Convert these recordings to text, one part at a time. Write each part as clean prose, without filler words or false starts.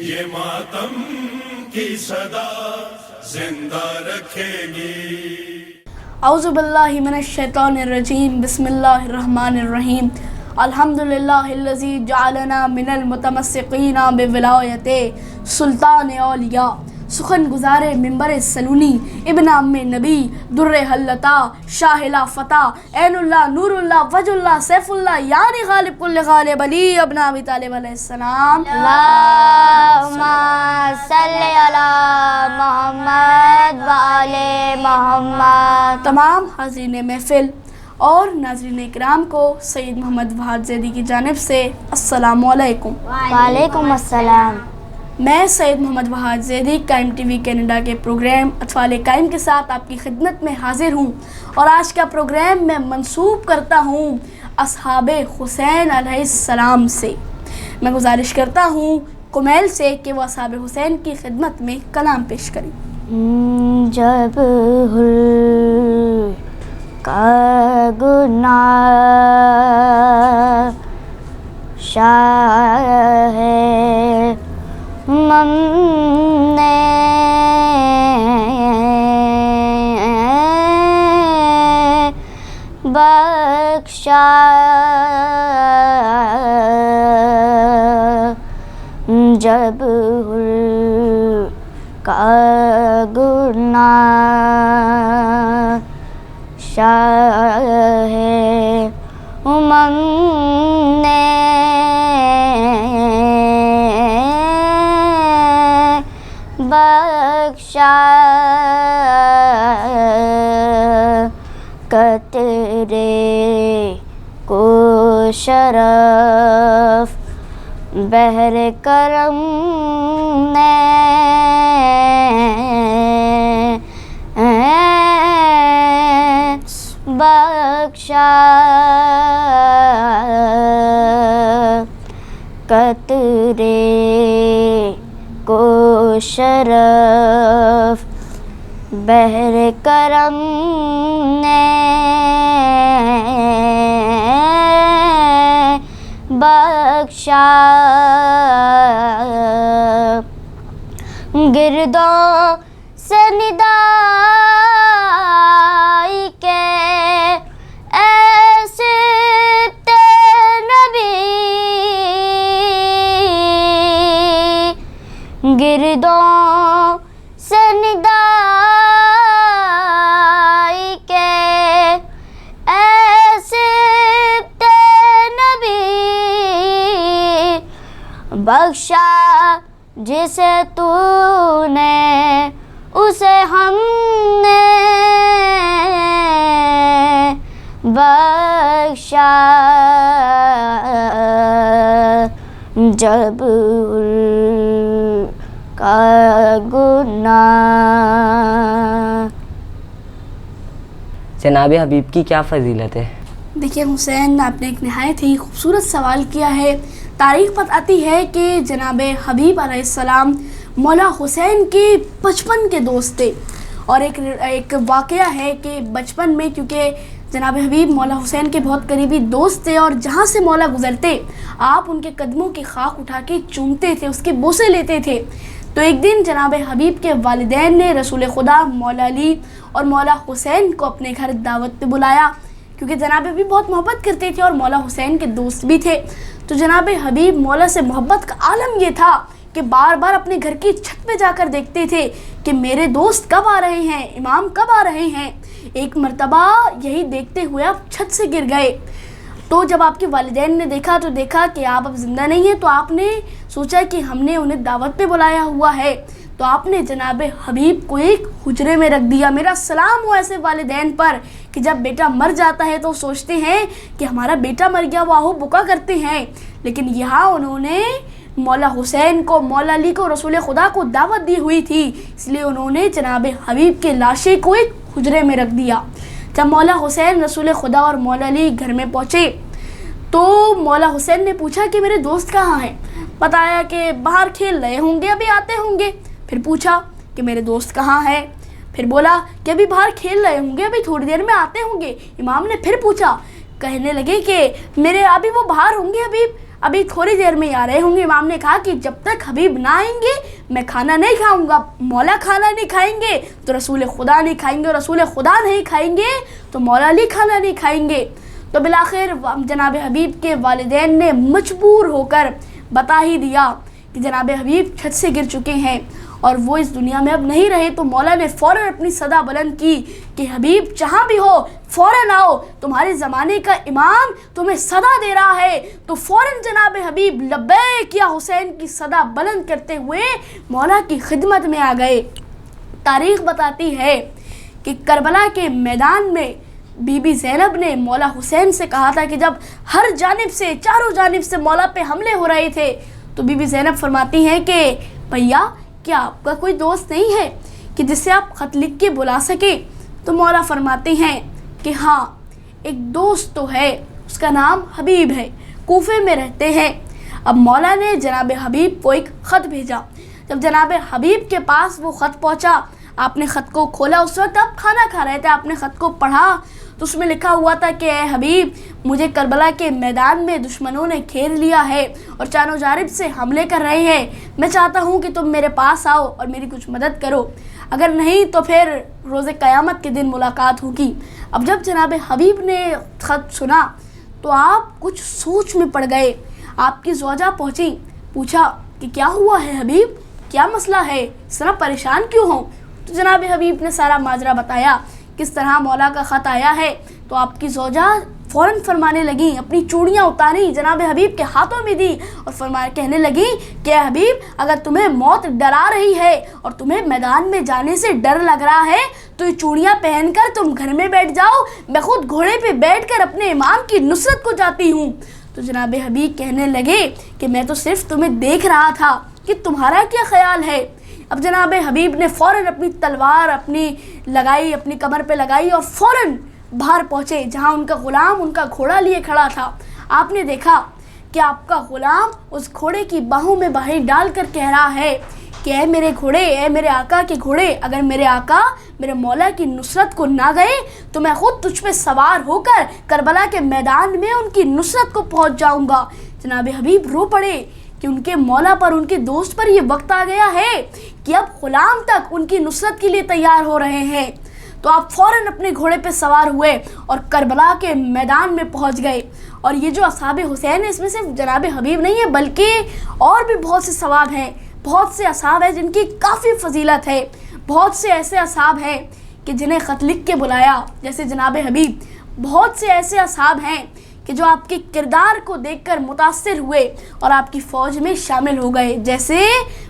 یہ ماتم کی صدا زندہ رکھے گی. اعوذ باللہ من الشیطان الرجیم. بسم اللہ الرحمن الرحیم. الحمدللہ الذی جعلنا من المتمسقین بولایت سلطان اولیاء. سخن گزار منبر سلونی، ابن ام نبی، در حلتا، شاہلا فتح، عین اللہ، نور اللہ، وجہ اللہ، سیف اللہ، یار غالب کل غالب، علی ابن ابی طالب علیہ السلام. اللہم صلی علی محمد وآل محمد. تمام حاضرین محفل اور ناظرین اکرام کو سید محمد وحاد زیدی کی جانب سے السلام علیکم. وعلیکم السلام. میں سید محمد وحاد زیدی قائم ٹی وی کینیڈا کے پروگرام اطفال قائم کے ساتھ آپ کی خدمت میں حاضر ہوں، اور آج کا پروگرام میں منسوب کرتا ہوں اصحاب حسین علیہ السلام سے. میں گزارش کرتا ہوں کمیل سے کہ وہ اصحاب حسین کی خدمت میں کلام پیش کریں. جب کا گناہ شاہ مم نے بخشا، جب کا گناہ شاہ امم نے بخشا، قطرے کو شرف بحر کرم نے بخشا، قطرے کو شرف بحر کرم نے بخشا، گردوں سے ندائی کے ایسے نبی، گردوں سے ندائی کے ایسے نبی، بخشا جسے تو نے اسے ہم نے بخشا، جب کا گناہ. جناب حبیب کی کیا فضیلت ہے؟ دیکھیے حسین، آپ نے ایک نہایت ہی خوبصورت سوال کیا ہے. تاریخ بتاتی ہے کہ جناب حبیب علیہ السلام مولا حسین کے بچپن کے دوست تھے، اور ایک واقعہ ہے کہ بچپن میں کیونکہ جناب حبیب مولا حسین کے بہت قریبی دوست تھے، اور جہاں سے مولا گزرتے آپ ان کے قدموں کی خاک اٹھا کے چومتے تھے، اس کے بوسے لیتے تھے. تو ایک دن جناب حبیب کے والدین نے رسول خدا مولا علی اور مولا حسین کو اپنے گھر دعوت پہ بلایا، کیونکہ جناب حبیب بہت محبت کرتے تھے اور مولا حسین کے دوست بھی تھے. تو جناب حبیب مولا سے محبت کا عالم یہ تھا کہ بار بار اپنے گھر کی چھت پہ جا کر دیکھتے تھے کہ میرے دوست کب آ رہے ہیں، امام کب آ رہے ہیں. ایک مرتبہ یہی دیکھتے ہوئے آپ چھت سے گر گئے. تو جب آپ کے والدین نے دیکھا تو دیکھا کہ آپ اب زندہ نہیں ہیں، تو آپ نے سوچا کہ ہم نے انہیں دعوت پہ بلایا ہوا ہے، تو آپ نے جناب حبیب کو ایک حجرے میں رکھ دیا. میرا سلام ہو ایسے والدین پر کہ جب بیٹا مر جاتا ہے تو سوچتے ہیں کہ ہمارا بیٹا مر گیا، واہو بکا کرتے ہیں، لیکن یہاں انہوں نے مولا حسین کو، مولا علی کو، رسول خدا کو دعوت دی ہوئی تھی، اس لیے انہوں نے جناب حبیب کے لاشے کو ایک حجرے میں رکھ دیا. جب مولا حسین، رسول خدا اور مولا علی گھر میں پہنچے تو مولا حسین نے پوچھا کہ میرے دوست کہاں ہیں. بتایا کہ باہر کھیل رہے ہوں گے، ابھی آتے ہوں گے. پھر پوچھا کہ میرے دوست کہاں ہے، پھر بولا کہ ابھی باہر کھیل رہے ہوں گے، ابھی تھوڑی دیر میں آتے ہوں گے. امام نے پھر پوچھا، کہنے لگے کہ میرے ابھی وہ باہر ہوں گے، ابھی ابھی تھوڑی دیر میں آ رہے ہوں گے. امام نے کہا کہ جب تک حبیب نہ آئیں گے میں کھانا نہیں کھاؤں گا. مولا کھانا نہیں کھائیں گے تو رسول خدا نہیں کھائیں گے, اور رسول خدا نہیں کھائیں گے تو مولا علی کھانا نہیں کھائیں گے. تو بالآخر جناب حبیب کے والدین نے مجبور ہو کر بتا ہی دیا کہ جناب حبیب چھت سے گر چکے ہیں اور وہ اس دنیا میں اب نہیں رہے. تو مولا نے فوراً اپنی صدا بلند کی کہ حبیب جہاں بھی ہو فوراً آؤ, تمہارے زمانے کا امام تمہیں صدا دے رہا ہے. تو فوراً جناب حبیب لبیک یا حسین کی صدا بلند کرتے ہوئے مولا کی خدمت میں آ گئے. تاریخ بتاتی ہے کہ کربلا کے میدان میں بی بی زینب نے مولا حسین سے کہا تھا کہ جب ہر جانب سے چاروں جانب سے مولا پہ حملے ہو رہے تھے تو بی بی زینب فرماتی ہیں کہ بھیا کیا آپ کا کوئی دوست نہیں ہے کہ جسے آپ خط لکھ کے بلا سکیں؟ تو مولا فرماتے ہیں کہ ہاں ایک دوست تو ہے, اس کا نام حبیب ہے, کوفے میں رہتے ہیں. اب مولا نے جناب حبیب کو ایک خط بھیجا. جب جناب حبیب کے پاس وہ خط پہنچا, آپ نے خط کو کھولا. اس وقت آپ کھانا کھا رہے تھے, آپ نے خط کو پڑھا تو اس میں لکھا ہوا تھا کہ اے حبیب, مجھے کربلا کے میدان میں دشمنوں نے گھیر لیا ہے اور چاروں جانب سے حملے کر رہے ہیں. میں چاہتا ہوں کہ تم میرے پاس آؤ اور میری کچھ مدد کرو, اگر نہیں تو پھر روز قیامت کے دن ملاقات ہوگی. اب جب جناب حبیب نے خط سنا تو آپ کچھ سوچ میں پڑ گئے. آپ کی زوجہ پہنچی, پوچھا کہ کیا ہوا ہے حبیب, کیا مسئلہ ہے, اس طرح پریشان کیوں ہوں؟ تو جناب حبیب نے سارا ماجرا بتایا کس طرح مولا کا خط آیا ہے. تو آپ کی زوجہ فوراً فرمانے لگیں, اپنی چوڑیاں اتاری جناب حبیب کے ہاتھوں میں دی اور کہنے لگیں کہ حبیب اگر تمہیں موت ڈرا رہی ہے اور تمہیں میدان میں جانے سے ڈر لگ رہا ہے تو یہ چوڑیاں پہن کر تم گھر میں بیٹھ جاؤ, میں خود گھوڑے پہ بیٹھ کر اپنے امام کی نصرت کو جاتی ہوں. تو جناب حبیب کہنے لگے کہ میں تو صرف تمہیں دیکھ رہا تھا کہ تمہارا کیا خیال ہے. اب جناب حبیب نے فوراً اپنی تلوار اپنی کمر پہ لگائی اور فوراً باہر پہنچے جہاں ان کا غلام ان کا گھوڑا لیے کھڑا تھا. آپ نے دیکھا کہ آپ کا غلام اس گھوڑے کی باہوں میں باہیں ڈال کر کہہ رہا ہے کہ اے میرے گھوڑے, اے میرے آقا کے گھوڑے, اگر میرے آقا میرے مولا کی نصرت کو نہ گئے تو میں خود تجھ پہ سوار ہو کر کربلا کے میدان میں ان کی نصرت کو پہنچ جاؤں گا. جناب حبیب رو پڑے کہ ان کے مولا پر, ان کے دوست پر یہ وقت آ گیا ہے کہ اب غلام تک ان کی نصرت کے لیے تیار ہو رہے ہیں. تو آپ فوراً اپنے گھوڑے پہ سوار ہوئے اور کربلا کے میدان میں پہنچ گئے. اور یہ جو اصحاب حسین ہے اس میں صرف جناب حبیب نہیں ہے بلکہ اور بھی بہت سے ثواب ہیں, بہت سے اصحاب ہیں جن کی کافی فضیلت ہے. بہت سے ایسے اصحاب ہیں کہ جنہیں خط لکھ کے بلایا جیسے جناب حبیب. بہت سے ایسے اصحاب ہیں کہ جو آپ کے کردار کو دیکھ کر متاثر ہوئے اور آپ کی فوج میں شامل ہو گئے, جیسے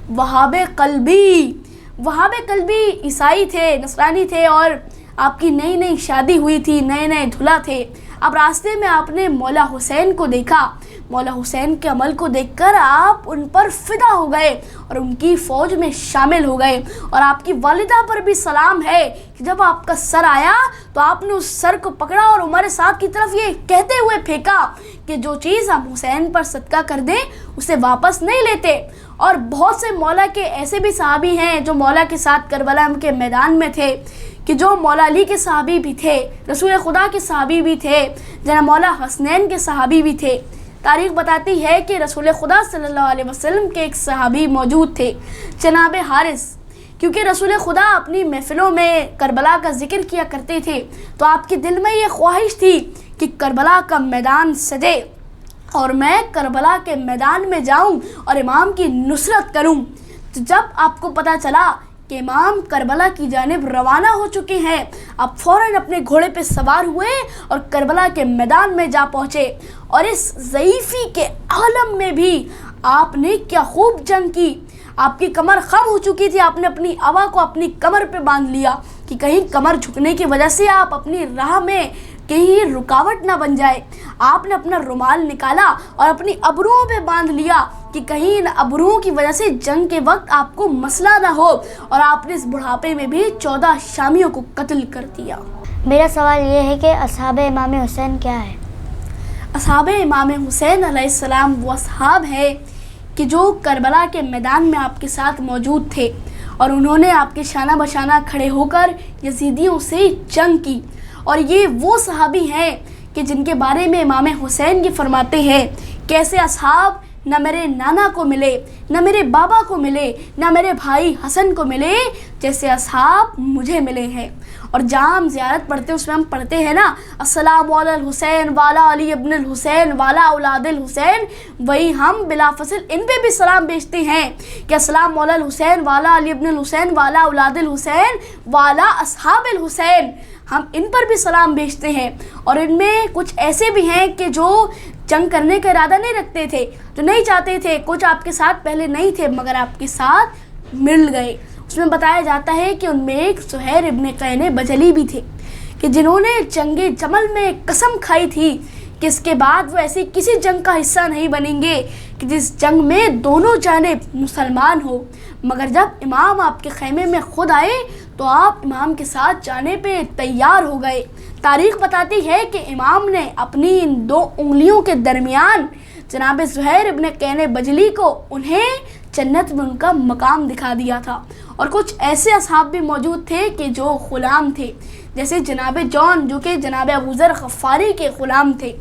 وہاب قلبی. وہاب قلبی عیسائی تھے, نصرانی تھے اور آپ کی نئی نئی شادی ہوئی تھی, نئے نئے دھلا تھے. اب راستے میں آپ نے مولا حسین کو دیکھا, مولا حسین کے عمل کو دیکھ کر آپ ان پر فدا ہو گئے اور ان کی فوج میں شامل ہو گئے. اور آپ کی والدہ پر بھی سلام ہے کہ جب آپ کا سر آیا تو آپ نے اس سر کو پکڑا اور عمر سعد کی طرف یہ کہتے ہوئے پھینکا کہ جو چیز ہم حسین پر صدقہ کر دیں اسے واپس نہیں لیتے. اور بہت سے مولا کے ایسے بھی صحابی ہیں جو مولا کے ساتھ کربلا کے میدان میں تھے کہ جو مولا علی کے صحابی بھی تھے, رسول خدا کے صحابی بھی تھے, جناب مولا حسنین کے صحابی بھی تھے. تاریخ بتاتی ہے کہ رسول خدا صلی اللہ علیہ وسلم کے ایک صحابی موجود تھے جناب حارث. کیونکہ رسول خدا اپنی محفلوں میں کربلا کا ذکر کیا کرتے تھے تو آپ کے دل میں یہ خواہش تھی کہ کربلا کا میدان سجے اور میں کربلا کے میدان میں جاؤں اور امام کی نصرت کروں. تو جب آپ کو پتہ چلا کہ امام کربلا کی جانب روانہ ہو چکے ہیں, آپ فوراً اپنے گھوڑے پہ سوار ہوئے اور کربلا کے میدان میں جا پہنچے. اور اس ضعیفی کے عالم میں بھی آپ نے کیا خوب جنگ کی. آپ کی کمر خم ہو چکی تھی, آپ نے اپنی آوا کو اپنی کمر پہ باندھ لیا کہ کہیں کمر جھکنے کی وجہ سے آپ اپنی راہ میں کہیں رکاوٹ نہ بن جائے. آپ نے اپنا رومال نکالا اور اپنی ابروؤں پہ باندھ لیا کہ کہیں ان ابروؤں کی وجہ سے جنگ کے وقت آپ کو مسئلہ نہ ہو. اور آپ نے اس بڑھاپے میں بھی 14 شامیوں کو قتل کر دیا. میرا سوال یہ ہے کہ اصحاب امام حسین کیا ہے؟ اصحاب امام حسین علیہ السلام وہ اصحاب ہیں کہ جو کربلا کے میدان میں آپ کے ساتھ موجود تھے اور انہوں نے آپ کے شانہ بشانہ کھڑے ہو کر یزیدیوں سے جنگ کی. اور یہ وہ صحابی ہیں کہ جن کے بارے میں امام حسین یہ فرماتے ہیں کیسے اصحاب نہ میرے نانا کو ملے، نہ میرے بابا کو ملے، نہ میرے بھائی حسن کو ملے، جیسے اصحاب مجھے ملے ہیں۔ اور جہاں ہم زیارت پڑھتے ہیں اس میں ہم پڑھتے ہیں نا السلام علی الحسین والا علی ابن الحسین والا اولاد الحسین، وہی ہم بلا فصل ان پہ بھی سلام بھیجتے ہیں کہ السلام علی الحسین والا علی ابن الحسین والا اولاد الحسین والا اصحاب الحسین، ہم ان پر بھی سلام بھیجتے ہیں۔ اور ان میں کچھ ایسے بھی ہیں کہ جو جنگ کرنے کا ارادہ نہیں رکھتے تھے، جو نہیں چاہتے تھے، کچھ آپ کے ساتھ پہلے نہیں تھے مگر آپ کے ساتھ مل گئے۔ اس میں بتایا جاتا ہے کہ ان میں ایک زہیر ابن قین بجلی بھی تھے کہ جنہوں نے جنگ جمل میں قسم کھائی تھی کہ اس کے بعد وہ ایسی کسی جنگ کا حصہ نہیں بنیں گے کہ جس جنگ میں دونوں جانب مسلمان ہو، مگر جب امام آپ کے خیمے میں خود آئے تو آپ امام کے ساتھ جانے پہ تیار ہو گئے۔ تاریخ بتاتی ہے کہ امام نے اپنی ان دو انگلیوں کے درمیان جناب زہیر ابن قین بجلی کو انہیں جنت میں ان کا مقام دکھا دیا تھا۔ اور کچھ ایسے اصحاب بھی موجود تھے کہ جو غلام تھے، جیسے جناب جون جو کہ جناب ابو ذر غفاری کے غلام تھے۔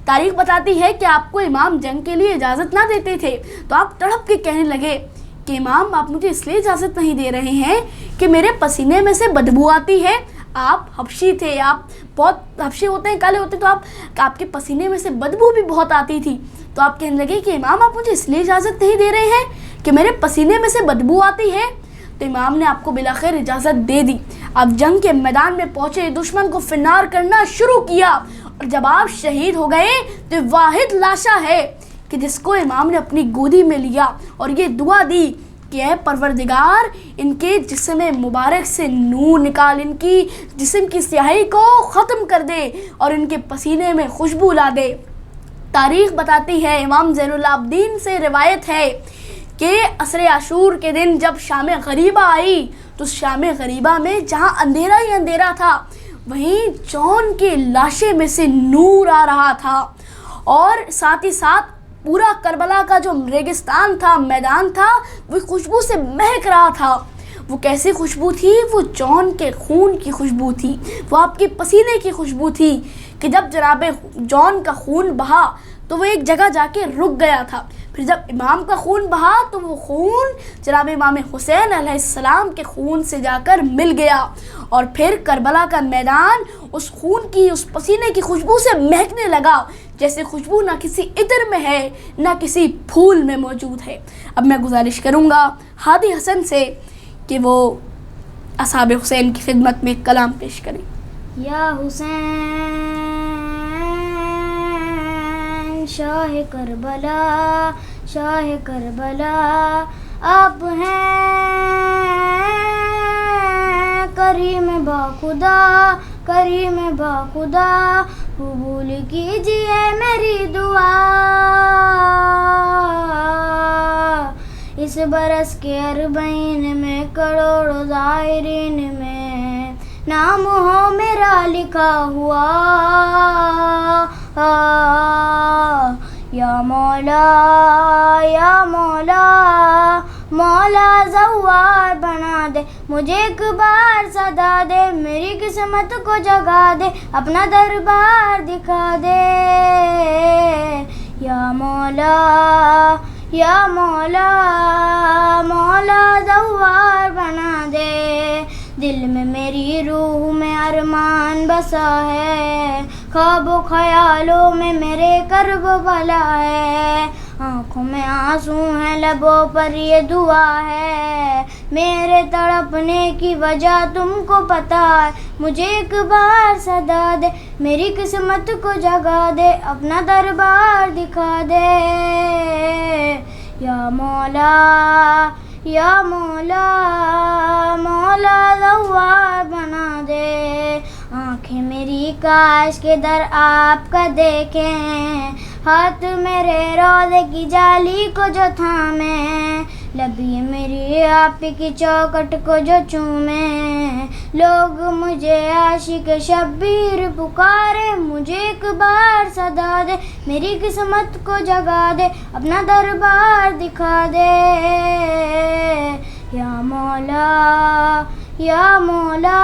تاریخ بتاتی ہے کہ آپ کو امام جنگ کے لیے اجازت نہ دیتے تھے تو آپ تڑپ کے کہنے لگے کہ امام آپ مجھے اس لیے اجازت نہیں دے رہے ہیں کہ میرے پسینے میں سے بدبو آتی ہے۔ آپ حبشی تھے، آپ بہت حبشی ہوتے ہیں، کالے ہوتے ہیں، تو آپ کے پسینے میں سے بدبو بھی بہت آتی تھی۔ تو آپ کہنے لگے کہ امام آپ مجھے اس لیے اجازت نہیں دے رہے ہیں کہ میرے پسینے میں سے بدبو آتی ہے۔ تو امام نے آپ کو بلاخر اجازت دے دی۔ آپ جنگ کے میدان میں پہنچے، دشمن کو فنار کرنا شروع کیا، اور جب آپ شہید ہو گئے تو واحد لاشا ہے کہ جس کو امام نے اپنی گودی میں لیا اور یہ دعا دی کہ اے پروردگار ان کے جسم مبارک سے نور نکال، ان کی جسم کی سیاہی کو ختم کر دے اور ان کے پسینے میں خوشبو لا دے۔ تاریخ بتاتی ہے، امام زین العابدین سے روایت ہے کہ عصر عاشور کے دن جب شام غریبہ آئی تو شام غریبہ میں جہاں اندھیرا ہی اندھیرا تھا وہیں جون کے لاشے میں سے نور آ رہا تھا، اور ساتھ ہی ساتھ پورا کربلا کا جو ریگستان تھا، میدان تھا، وہ خوشبو سے مہک رہا تھا۔ وہ کیسی خوشبو تھی؟ وہ جون کے خون کی خوشبو تھی، وہ آپ کے پسینے کی خوشبو تھی کہ جب جناب جون کا خون بہا تو وہ ایک جگہ جا کے رک گیا تھا، پھر جب امام کا خون بہا تو وہ خون جناب امام حسین علیہ السلام کے خون سے جا کر مل گیا، اور پھر کربلا کا میدان اس خون کی، اس پسینے کی خوشبو سے مہکنے لگا جیسے خوشبو نہ کسی عطر میں ہے نہ کسی پھول میں موجود ہے۔ اب میں گزارش کروں گا ہادی حسن سے کہ وہ اصحاب حسین کی خدمت میں کلام پیش کریں۔ یا حسین شاہ کربلا، شاہ کربلا آپ ہیں کریم با خدا، کریم با خدا قبول کیجئے میری دعا۔ اس برس کے اربعین میں کروڑوں زائرین میں نام ہو میرا لکھا ہوا۔ یا مولا، یا مولا، مولا زوار بنا دے، مجھے ایک بار صدا دے، میری قسمت کو جگا دے، اپنا دربار دکھا دے۔ یا مولا، یا مولا، مولا زوار بنا دے، دل میں میری روح میں ارمان بسا ہے، خواب و خیالوں میں میرے کرب و بلا ہے، آنکھوں میں آنسو ہیں، لبوں پر یہ دعا ہے، میرے تڑپنے کی وجہ تم کو پتہ ہے، مجھے ایک بار صدا دے، میری قسمت کو جگا دے، اپنا دربار دکھا دے۔ یا مولا، یا مولا، مولا زوار بنا دے، آنکھیں میری کاش کے در آپ کا دیکھیں، ہاتھ میرے روضے کی جالی کو جو تھامیں، لبی میری آپ کی چوکٹ کو جو چومیں، لوگ مجھے عاشق شبیر پکارے، مجھے ایک بار صدا دے، میری قسمت کو جگا دے، اپنا دربار دکھا دے۔ یا مولا، یا مولا،